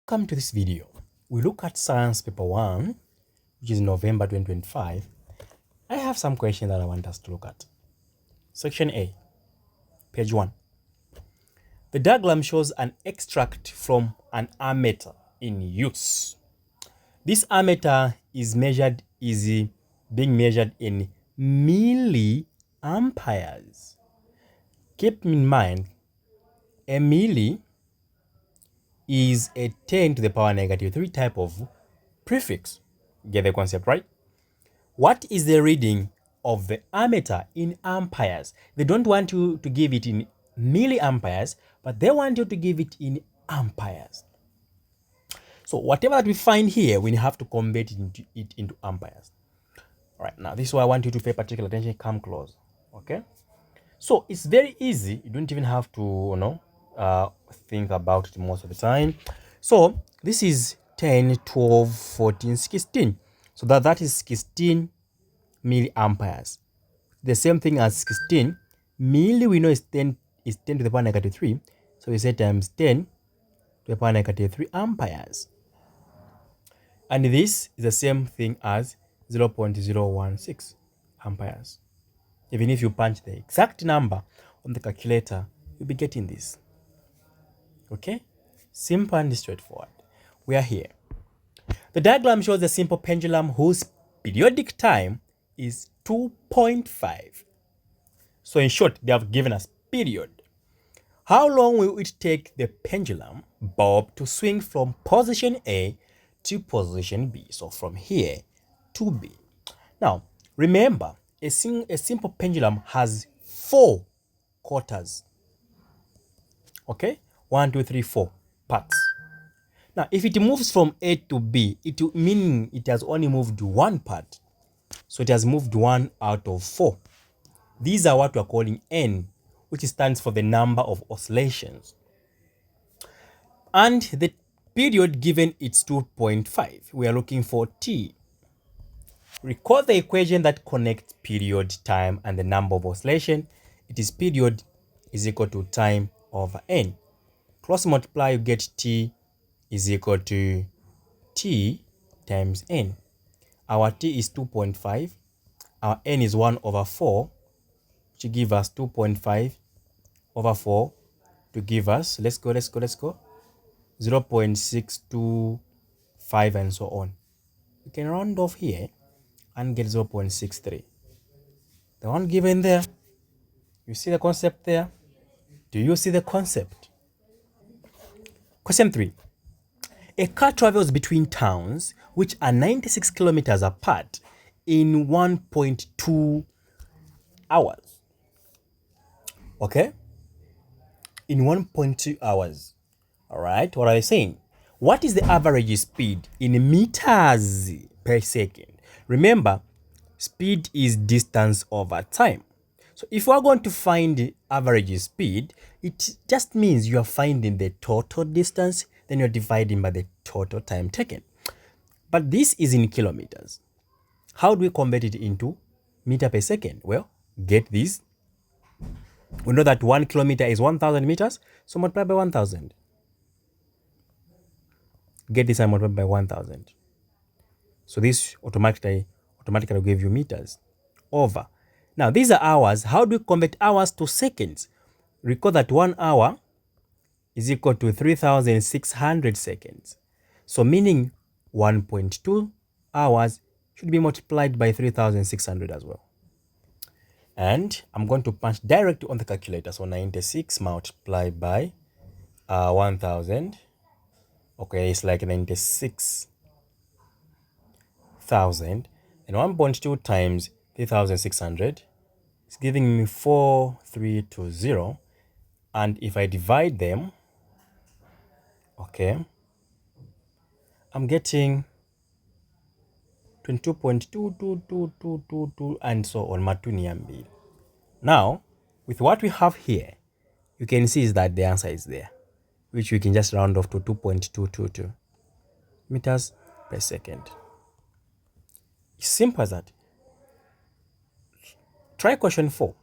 Welcome to this video. We look at Science Paper 1, which is November 2025. I have some questions that I want us to look at. Section A, page 1. The diagram shows an extract from an ammeter in use. This ammeter is being measured in milliamperes. Keep in mind, a milli is a 10 to the power negative 3 type of prefix. Get the concept, right? What is the reading of the ammeter in amperes? They don't want you to give it in milliamperes, but they want you to give it in amperes. So whatever that we find here, we have to convert it into amperes. All right, now this is why I want you to pay particular attention. Come close, okay? So it's very easy. You don't even have to, think about it most of the time. So this is 10, 12, 14, 16. So that is 16 milliamperes. The same thing as 16. Milli we know is 10 to the power negative 3. So we say times 10 to the power negative 3 amperes. And this is the same thing as 0.016 amperes. Even if you punch the exact number on the calculator, you'll be getting this. Okay? Simple and straightforward. We are here. The diagram shows a simple pendulum whose periodic time is 2.5. So in short, they have given us period. How long will it take the pendulum bob to swing from position A to position B? So from here to B. Now, remember, a simple pendulum has 4 quarters. Okay? 1, 2, 3, 4 parts. Now, if it moves from A to B, meaning it has only moved 1 part. So it has moved 1 out of 4. These are what we are calling N, which stands for the number of oscillations. And the period given it's 2.5. We are looking for T. Recall the equation that connects period, time, and the number of oscillation. It is period is equal to time over N. Cross multiply, you get T is equal to T times N. Our T is 2.5. Our N is 1 over 4, which give us 2.5 over 4 to give us, let's go, 0.625 and so on. We can round off here and get 0.63. The one given there, you see the concept there? Do you see the concept? Question 3. A car travels between towns which are 96 kilometers apart in 1.2 hours. Okay? In 1.2 hours. All right? What are they saying? What is the average speed in meters per second? Remember, speed is distance over time. So if we are going to find the average speed, it just means you are finding the total distance, then you're dividing by the total time taken. But this is in kilometers. How do we convert it into meter per second? Well, get this. We know that 1 kilometer is 1,000 meters, so multiply by 1,000. Get this and multiply by 1,000. So this automatically will give you meters over. Now, these are hours. How do we convert hours to seconds? Recall that 1 hour is equal to 3,600 seconds. So meaning 1.2 hours should be multiplied by 3,600 as well. And I'm going to punch directly on the calculator. So 96 multiplied by 1,000. Okay, it's like 96,000. And 1.2 times 3,600 is giving me 4,320. And if I divide them, okay, I'm getting 22.22222 and so on. Matuniambi. Now, with what we have here, you can see is that the answer is there, which we can just round off to 2.222 meters per second. It's simple as that. Try question 4.